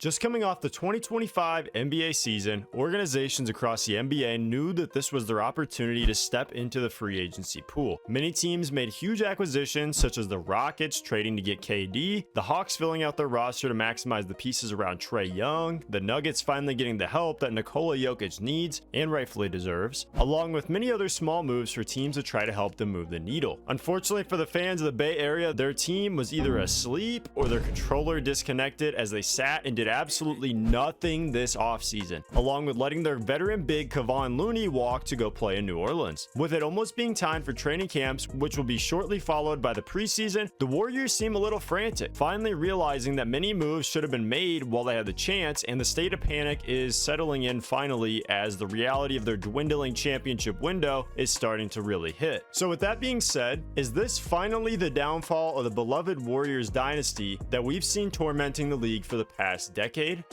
Just coming off the 2025 NBA season, organizations across the NBA knew that this was their opportunity to step into the free agency pool. Many teams made huge acquisitions, such as the Rockets trading to get KD, the Hawks filling out their roster to maximize the pieces around Trae Young, the Nuggets finally getting the help that Nikola Jokic needs and rightfully deserves, along with many other small moves for teams to try to help them move the needle. Unfortunately for the fans of the Bay Area, their team was either asleep or their controller disconnected as they sat and did absolutely nothing this offseason, along with letting their veteran big Kevon Looney walk to go play in New Orleans. With it almost being time for training camps, which will be shortly followed by the preseason, the Warriors seem a little frantic, finally realizing that many moves should have been made while they had the chance, and the state of panic is settling in finally as the reality of their dwindling championship window is starting to really hit. So with that being said, is this finally the downfall of the beloved Warriors dynasty that we've seen tormenting the league for the past decade?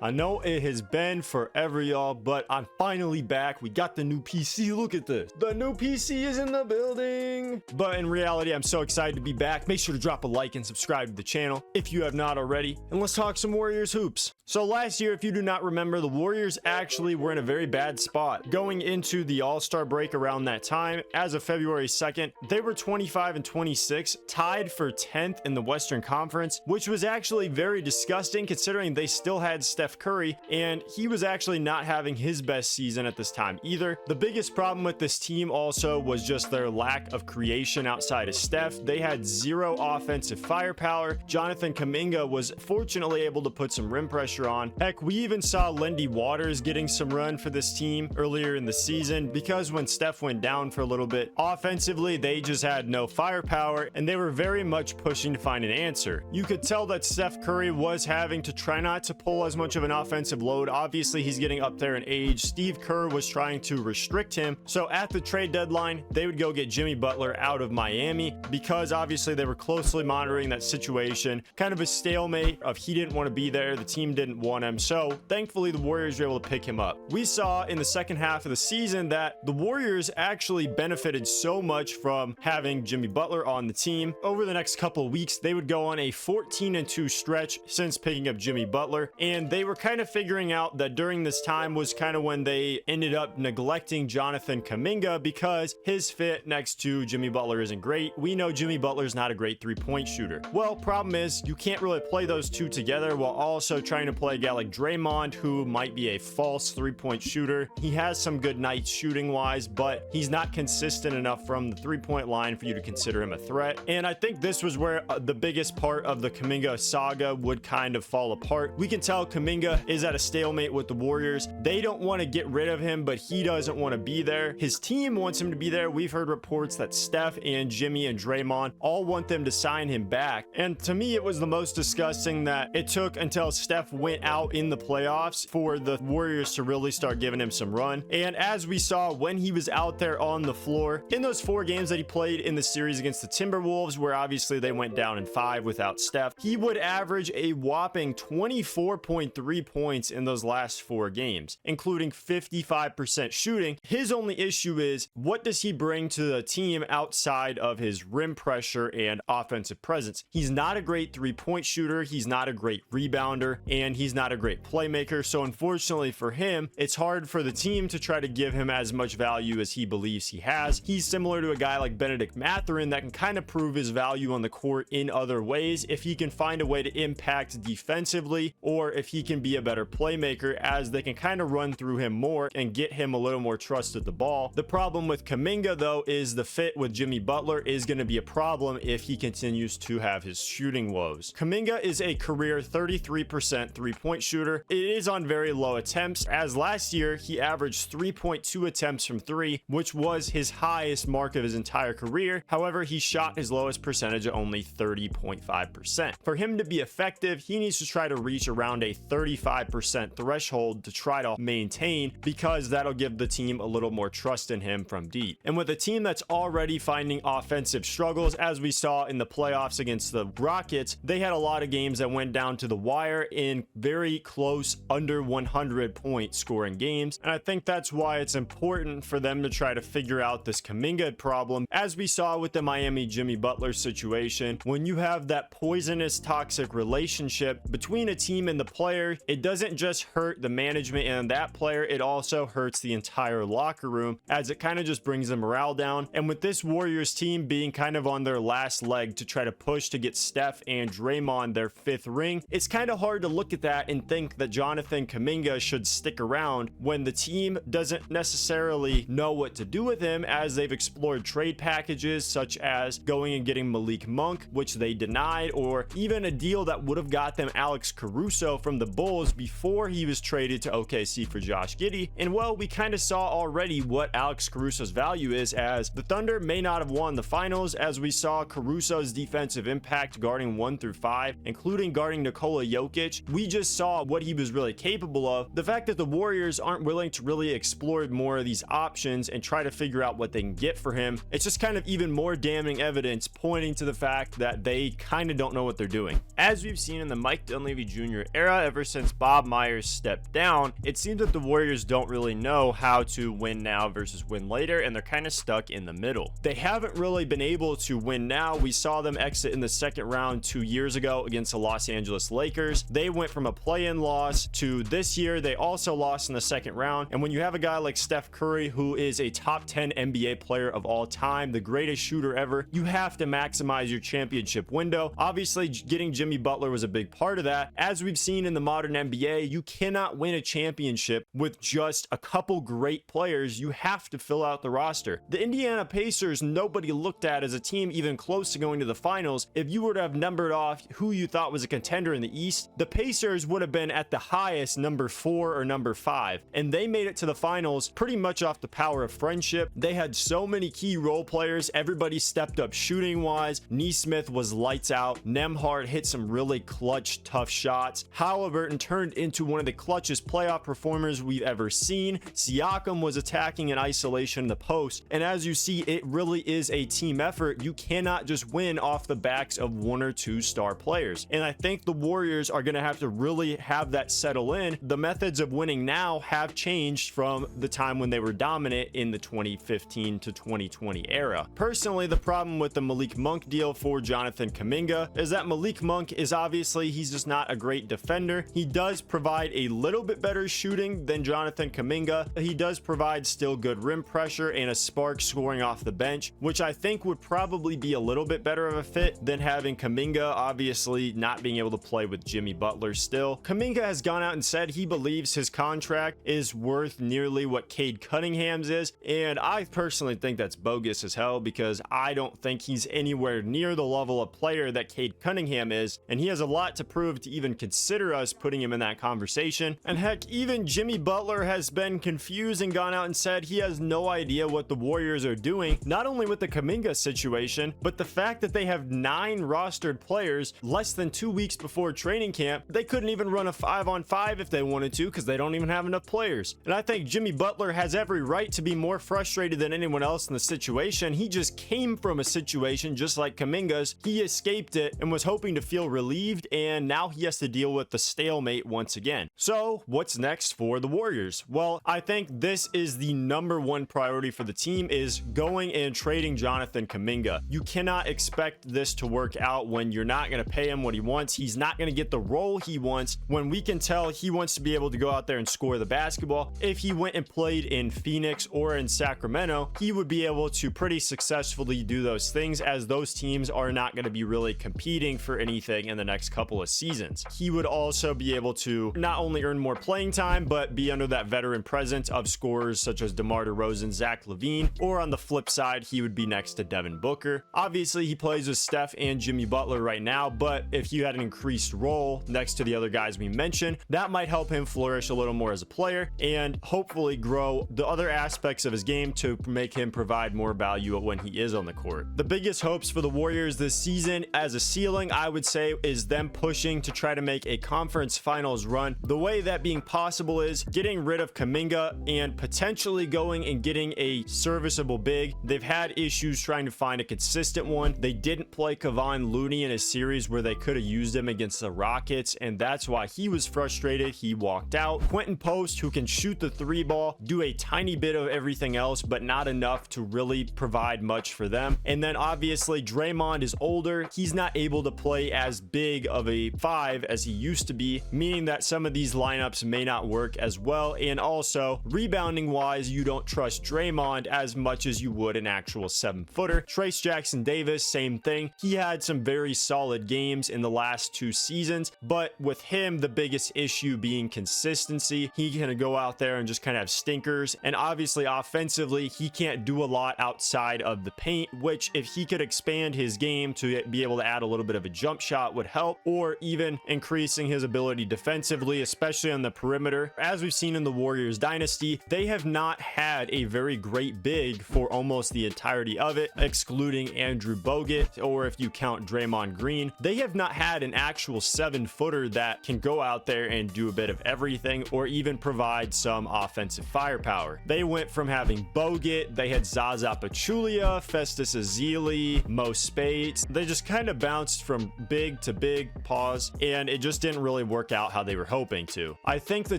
I know it has been forever, y'all, but I'm finally back. We got the new PC. Look at this. The new PC is in the building. But in reality, I'm so excited to be back. Make sure to drop a like and subscribe to the channel if you have not already. And let's talk some Warriors hoops. So last year, if you do not remember, the Warriors actually were in a very bad spot going into the All-Star break around that time. As of February 2nd, they were 25-26, tied for 10th in the Western Conference, which was actually very disgusting considering they still had Steph Curry, and he was actually not having his best season at this time either. The biggest problem with this team also was just their lack of creation outside of Steph. They had zero offensive firepower. Jonathan Kuminga was fortunately able to put some rim pressure on. Heck, we even saw Lindy Waters getting some run for this team earlier in the season because when Steph went down for a little bit, offensively, they just had no firepower and they were very much pushing to find an answer. You could tell that Steph Curry was having to try not to pull as much of an offensive load. Obviously, he's getting up there in age. Steve Kerr was trying to restrict him. So at the trade deadline, they would go get Jimmy Butler out of Miami because obviously they were closely monitoring that situation. Kind of a stalemate of he didn't want to be there. The team didn't want him. So thankfully, the Warriors were able to pick him up. We saw in the second half of the season that the Warriors actually benefited so much from having Jimmy Butler on the team. Over the next couple of weeks, they would go on a 14-2 stretch since picking up Jimmy Butler, and they were kind of figuring out that during this time was kind of when they ended up neglecting Jonathan Kuminga because his fit next to Jimmy Butler isn't great. We know Jimmy Butler's not a great three-point shooter. Well, problem is you can't really play those two together while also trying to play a guy like Draymond, who might be a false three-point shooter. He has some good nights shooting-wise, but he's not consistent enough from the three-point line for you to consider him a threat. And I think this was where the biggest part of the Kuminga saga would kind of fall apart. We can tell Kuminga is at a stalemate with the Warriors. They don't want to get rid of him, but he doesn't want to be there. His team wants him to be there. We've heard reports that Steph and Jimmy and Draymond all want them to sign him back. And to me, it was the most disgusting that it took until Steph went out in the playoffs for the Warriors to really start giving him some run. And as we saw when he was out there on the floor in those 4 games that he played in the series against the Timberwolves, where obviously they went down in 5 without Steph, he would average a whopping 24.3 points in those last 4 games, including 55% shooting. His only issue is, what does he bring to the team outside of his rim pressure and offensive presence? He's not a great 3-point shooter. He's not a great rebounder, and he's not a great playmaker. So unfortunately for him, it's hard for the team to try to give him as much value as he believes he has. He's similar to a guy like Benedict Mathurin that can kind of prove his value on the court in other ways if he can find a way to impact defensively, or if he can be a better playmaker, as they can kind of run through him more and get him a little more trust at the ball. The problem with Kuminga, though, is the fit with Jimmy Butler is going to be a problem if he continues to have his shooting woes. Kuminga is a career 33% three-point shooter. It is on very low attempts, as last year he averaged 3.2 attempts from 3, which was his highest mark of his entire career. However, he shot his lowest percentage at only 30.5%. For him to be effective, he needs to try to reach around a 35% threshold to try to maintain, because that'll give the team a little more trust in him from deep. And with a team that's already finding offensive struggles, as we saw in the playoffs against the Rockets, they had a lot of games that went down to the wire in very close under 100 point scoring games. And I think that's why it's important for them to try to figure out this Kuminga problem. As we saw with the Miami Jimmy Butler situation, when you have that poisonous toxic relationship between a team and and the player, it doesn't just hurt the management and that player, it also hurts the entire locker room, as it kind of just brings the morale down. And with this Warriors team being kind of on their last leg to try to push to get Steph and Draymond their 5th ring, it's kind of hard to look at that and think that Jonathan Kuminga should stick around when the team doesn't necessarily know what to do with him, as they've explored trade packages such as going and getting Malik Monk, which they denied, or even a deal that would have got them Alex Caruso from the Bulls before he was traded to OKC for Josh Giddey. And well, we kind of saw already what Alex Caruso's value is, as the Thunder may not have won the finals, as we saw Caruso's defensive impact guarding 1 through 5, including guarding Nikola Jokic. We just saw what he was really capable of. The fact that the Warriors aren't willing to really explore more of these options and try to figure out what they can get for him, it's just kind of even more damning evidence pointing to the fact that they kind of don't know what they're doing. As we've seen in the Mike Dunleavy Jr. era, ever since Bob Myers stepped down, it seems that the Warriors don't really know how to win now versus win later, and they're kind of stuck in the middle. They haven't really been able to win now. We saw them exit in the second round 2 years ago against the Los Angeles Lakers. They went from a play-in loss to this year. They also lost in the second round. And when you have a guy like Steph Curry, who is a top 10 NBA player of all time, the greatest shooter ever, you have to maximize your championship window. Obviously, getting Jimmy Butler was a big part of that. As we've seen in the modern NBA, you cannot win a championship with just a couple great players. You have to fill out the roster. The Indiana Pacers, nobody looked at as a team even close to going to the finals. If you were to have numbered off who you thought was a contender in the East, the Pacers would have been at the highest number 4 or number 5, and they made it to the finals pretty much off the power of friendship. They had so many key role players. Everybody stepped up shooting wise. Nesmith was lights out. Nembhard hit some really clutch, tough shots. Halliburton turned into one of the clutchest playoff performers we've ever seen. Siakam was attacking in isolation in the post, and as you see, it really is a team effort. You cannot just win off the backs of 1 or 2 star players, and I think the Warriors are going to have to really have that settle in. The methods of winning now have changed from the time when they were dominant in the 2015 to 2020 era. Personally, the problem with the Malik Monk deal for Jonathan Kuminga is that Malik Monk is obviously, he's just not a great defender. He does provide a little bit better shooting than Jonathan Kuminga. He does provide still good rim pressure and a spark scoring off the bench, which I think would probably be a little bit better of a fit than having Kuminga obviously not being able to play with Jimmy Butler still. Kuminga has gone out and said he believes his contract is worth nearly what Cade Cunningham's is, and I personally think that's bogus as hell, because I don't think he's anywhere near the level of player that Cade Cunningham is, and he has a lot to prove to even consider us putting him in that conversation. And heck, even Jimmy Butler has been confused and gone out and said he has no idea what the Warriors are doing, not only with the Kuminga situation, but the fact that they have 9 rostered players less than 2 weeks before training camp. They couldn't even run a 5-on-5 if they wanted to, because they don't even have enough players. And I think Jimmy Butler has every right to be more frustrated than anyone else in the situation. He just came from a situation just like Kuminga's. He escaped it and was hoping to feel relieved, and now he has to deal with the stalemate once again. So what's next for the Warriors? Well, I think this is the number 1 priority for the team, is going and trading Jonathan Kuminga. You cannot expect this to work out when you're not going to pay him what he wants. He's not going to get the role he wants, when we can tell he wants to be able to go out there and score the basketball. If he went and played in Phoenix or in Sacramento, he would be able to pretty successfully do those things, as those teams are not going to be really competing for anything in the next couple of seasons. He would also be able to not only earn more playing time, but be under that veteran presence of scorers such as DeMar DeRozan, Zach LaVine, or on the flip side, he would be next to Devin Booker. Obviously, he plays with Steph and Jimmy Butler right now, but if you had an increased role next to the other guys we mentioned, that might help him flourish a little more as a player and hopefully grow the other aspects of his game to make him provide more value when he is on the court. The biggest hopes for the Warriors this season as a ceiling, I would say, is them pushing to try to make a conference finals run. The way that being possible is getting rid of Kuminga and potentially going and getting a serviceable big. They've had issues trying to find a consistent one. They didn't play Kevon Looney in a series where they could have used him against the Rockets, and that's why he was frustrated. He walked out. Quentin Post, who can shoot the 3 ball, do a tiny bit of everything else, but not enough to really provide much for them. And then obviously Draymond is older. He's not able to play as big of a 5 as he used to be, meaning that some of these lineups may not work as well. And also, rebounding wise, you don't trust Draymond as much as you would an actual 7-footer. Trace Jackson Davis, same thing. He had some very solid games in the last 2 seasons, but with him, the biggest issue being consistency. He can go out there and just kind of have stinkers, and obviously offensively, he can't do a lot outside of the paint, which if he could expand his game to be able to add a little bit of a jump shot would help, or even increasing his ability defensively, especially on the perimeter. As we've seen in the Warriors dynasty, they have not had a very great big for almost the entirety of it, excluding Andrew Bogut, or if you count Draymond Green. They have not had an actual 7-footer that can go out there and do a bit of everything, or even provide some offensive firepower. They went from having Bogut, they had Zaza Pachulia, Festus Ezeli, Mo Speights. They just kind of bounced from big to big, pause, and it just didn't really work out how they were hoping to. I think the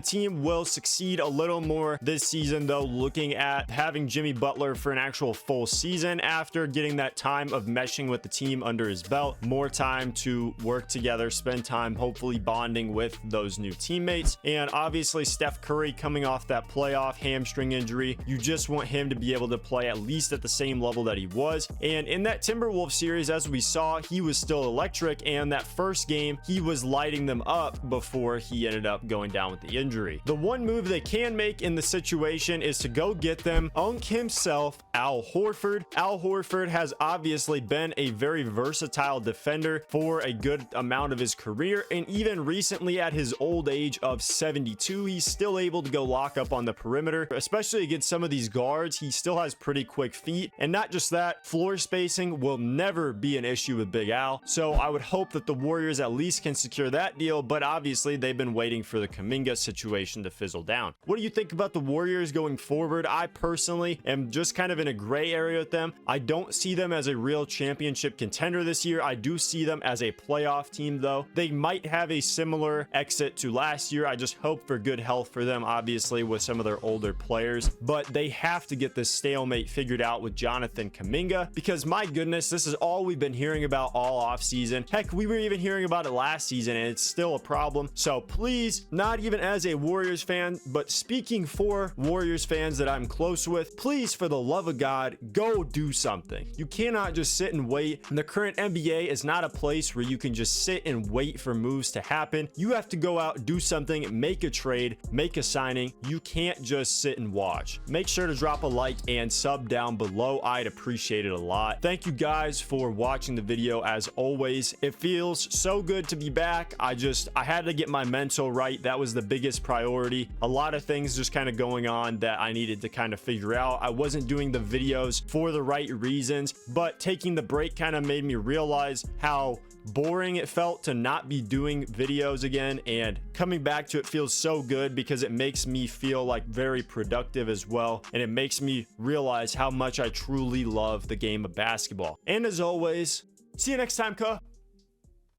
team will succeed a little more this season, though, looking at having Jimmy Butler for an actual full season after getting that time of meshing with the team under his belt, more time to work together, spend time hopefully bonding with those new teammates. And obviously Steph Curry coming off that playoff hamstring injury, you just want him to be able to play at least at the same level that he was. And in that Timberwolves series, as we saw, he was still electric, and that first game he was lighting them up before he ended up going down with the injury. The one move they can make in the situation is to go get them Unk himself, Al Horford. Al Horford has obviously been a very versatile defender for a good amount of his career, and even recently at his old age of 72, he's still able to go lock up on the perimeter, especially against some of these guards. He still has pretty quick feet, and not just that, floor spacing will never be an issue with Big Al. So I would hope that the Warriors at least can secure that deal, but obviously they've been waiting for the Kuminga situation to fizzle down. What do you think about the Warriors going forward? I personally am just kind of in a gray area with them. I don't see them as a real championship contender this year. I do see them as a playoff team, though. They might have a similar exit to last year. I just hope for good health for them, obviously, with some of their older players, but they have to get this stalemate figured out with Jonathan Kuminga, because my goodness, this is all we've been hearing about all offseason. Heck, we were even hearing about it last season, and it's still a problem. So please, not even as a Warriors fan, but speaking for Warriors fans that I'm close with, please, for the love of God, go do something. You cannot just sit and wait. The current NBA is not a place where you can just sit and wait for moves to happen. You have to go out, do something, make a trade, make a signing. You can't just sit and watch. Make sure to drop a like and sub down below. I'd appreciate it a lot. Thank you guys for watching the video. As always, it feels so good to be back. I had to get my mental right. That was the biggest priority. A lot of things just kind of going on that I needed to kind of figure out. I wasn't doing the videos for the right reasons, but taking the break kind of made me realize how boring it felt to not be doing videos again, and coming back to it feels so good because it makes me feel like very productive as well, and it makes me realize how much I truly love the game of basketball. And as always, see you next time, cuh.